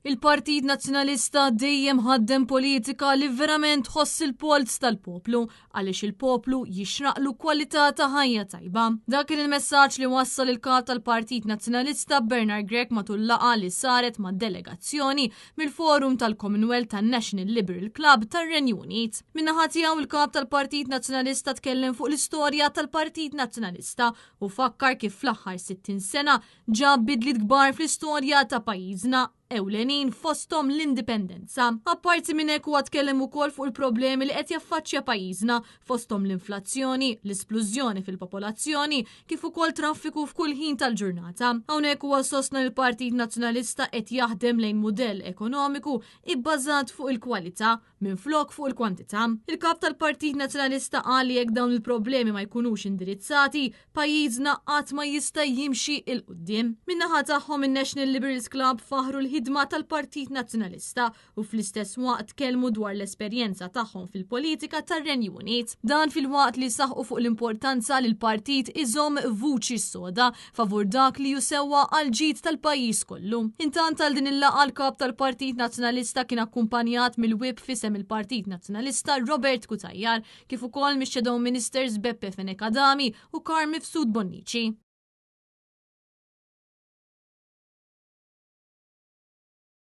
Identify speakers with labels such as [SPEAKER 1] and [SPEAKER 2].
[SPEAKER 1] Il-Partit Nazzjonalista dejjem ħaddem politika li verament ħoss il-polz tal-poplu għaliex il-poplu jixraqlu kwalità ta' ħajja tajba. Dak kien il-messaġġ li wassal il-kap tal-Partit Nazzjonalista Bernard Grech matul laqgħa li saret ma' delegazzjoni mill-Forum tal-Commonwealth tan-National Liberal Club tar-Renju Unit. Min-naħa tiegħu il-kap tal-Partit Nazzjonalista tkellem fuq l-istorja tal-Partit Nazzjonalista u fakkar kif fl-aħħar 60 sena ġab bidliet kbar fl-istorja ta' pajjiżna ewlenin fosthom l-indipendenza. Apparti minn hekk huwa tkellem ukoll fuq il-problemi li qed jaffaċċja pajjiżna fosthom l-inflazzjoni, l-esplużjoni fil-popolazzjoni, kif ukoll traffiku f'kull ħin tal-ġurnata. Hawnhekk huwa sostna l-Partit Nazzjonalista qed jaħdem lejn mudell ekonomiku ibbażat fuq il-kwalità minflok fuq il-kwantità. Il-kap tal-Partit Nazzjonalista qal li jekk dawn il-problemi ma jkunux indirizzati, pajjiżna qatt ma jista' jimxi il qudiem. Min-naħa tagħhom in-National Liberals Club faħru l-ħidma tal-Partit Nazzjonalista u fl-istess waqt kellmu dwar l-esperjenza tagħhom fil-politika tar-Renju Unit. Dan fil-waqt li saħqu fuq l-importanza li l-partit iżomm vuċi soda favur dak li jusewwa għal ġid tal-pajjiż kollu. Intant tal din il-laqgħa l-kap tal-Partit Nazzjonalista kien akkumpanjat mill-wib fisem il-Partit Nazzjonalista Robert Kutajjar kif ukoll mix-Shadow Ministers Beppe Fenekadami u Karmi Fsud Bonnici.